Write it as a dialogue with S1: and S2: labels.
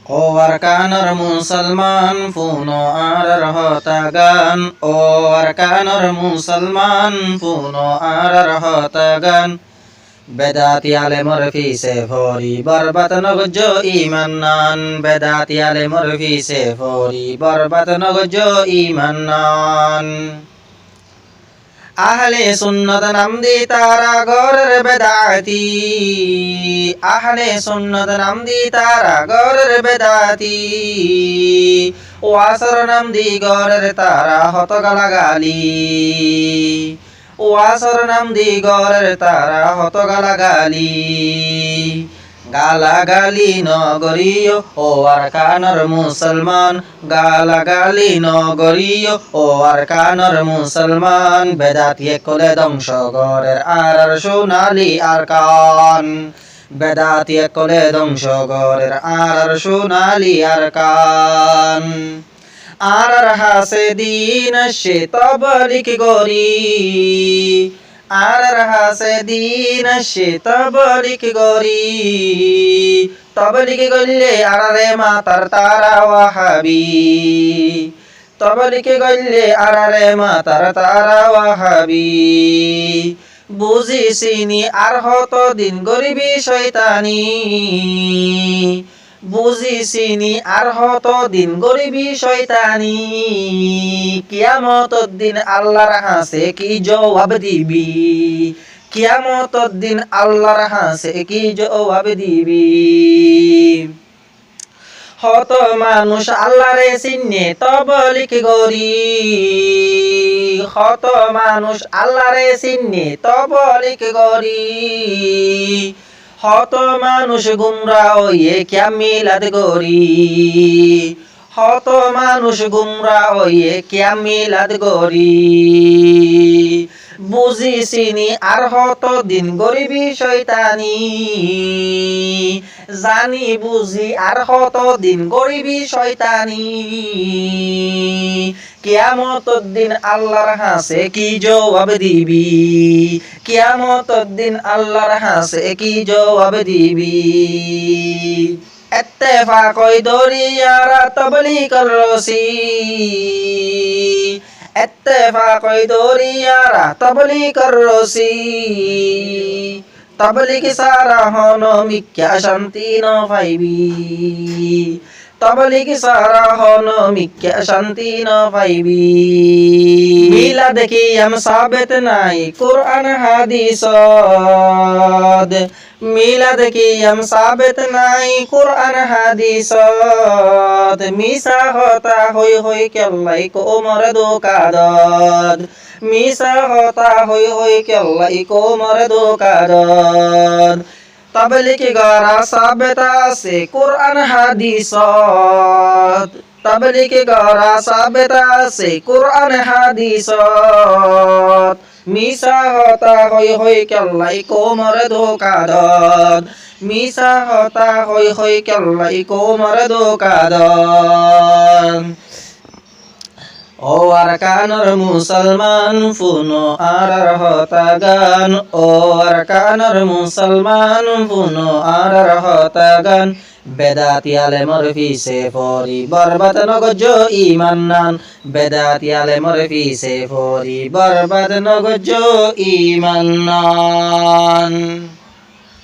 S1: ও আরকানর মুসলমান ফুনো আর রহতাগান, ও আরকানর মুসলমান ফুনো আর রহতাগান। বেদাতি আলেমর ফিসে ফরি বরবাদ নগজ ইমান নান, বেদাতি আলেমর ফিসে ফরি বরবাদ নগজ ইমান নান। আহলে সুন্নত নাম দি তারা গরের বেদাতি, আহলে সুন্নত নাম দি তারা গরের বেদাতি। ওয়াসর নাম দি গরের তারা হত গালাগালি, ওয়াসর নাম দি গরের তারা হত গালাগালি। গালাগালি নগরীয় ও আরকানর মুসলমান, গালাগালি নগরীয় ও আরকানর মুসলমান। বেদাতি কোলে ধ্বংস গরের আর সোনালি আরকান, বেদাতি কোলে ধ্বংস গরের আর সোনালি আরকান। আর হাসে দিন সে তবলিক গরি, আর হাসে দিন সে তবলিক গরি। তবলিক গল্লে আরারে মাতার তারা ওয়াহাবি, তবলিক গল্লে আরারে মাতার তারা ওয়াহাবি। বুঝিসিনি আর হত দিন গরিবি শয়তানি, বুঝিসিনি আর হত দিন গরিবি শয়তানি। কিয়ামতের দিন আল্লাহর হাসে কি জবাব দিবি, কিয়ামতের দিন আল্লাহর হাসে কি জবাব দিবি। হত মানুষ আল্লাহরে চিনে তবলিক গরি, হত মানুষ আল্লাহরে চিনে তবলিক গরি। হত মানুষ গুমরা হইয়ে ক্যা মিলাদ গরি, হত মানুষ গুমরা হইয়ে ক্যা মিলাদ গরি। বুঝিসিনি আর হত দিন গরিবি শয়তানি, জানি বুঝি আর হত দিন গরিবি শয়তানি। কিয়ামতের দিন আল্লাহর হাসে কি জবাব দিবি, কিয়ামতের দিন আল্লাহর হাসে কি জবাব দিবি। ইত্তেফাকই দরিয়ারা তবলিগর রসি, ইত্তেফাকই দরিয়ারা তবলিগর রসি। তবলিগ সারা হন মিক্যা শান্তি ন পাইবি, তবলিগ সারা হন মিক্যা শান্তি ন পাইবি। মিলাদ কিয়াম সাবেত নাই কুরআন হাদিসত, মিলাদ কিয়াম সাবেত নাই কুরআন হাদিসত। মিসা হতা হই হই কেল্লাই কোমর দোকাদত, মিসা হতা হই হই কেল্লাই কোমর দোকাদত। তবলিগ গরা সাবেত আছে কুরআন হাদিসত, তবলিগ গরা সাবেত আছে কুরআন হাদিসত। মিসা হতা হই হই কেল্লাই কোমর দোকাদত, মিসা হতা হই হই কেল্লাই কোমর দোকাদত। ও আরকানর মুসলমান ফুনো আর রহতাগান, ও আরকানর মুসলমান ফুনো আর রহতাগান। বেদাতি আলেমর ফিসে ফরি বরবাদ নগজ ইমান নান, বেদাতি আলেমর ফিসে ফরি বরবাদ নগজ ইমান নান।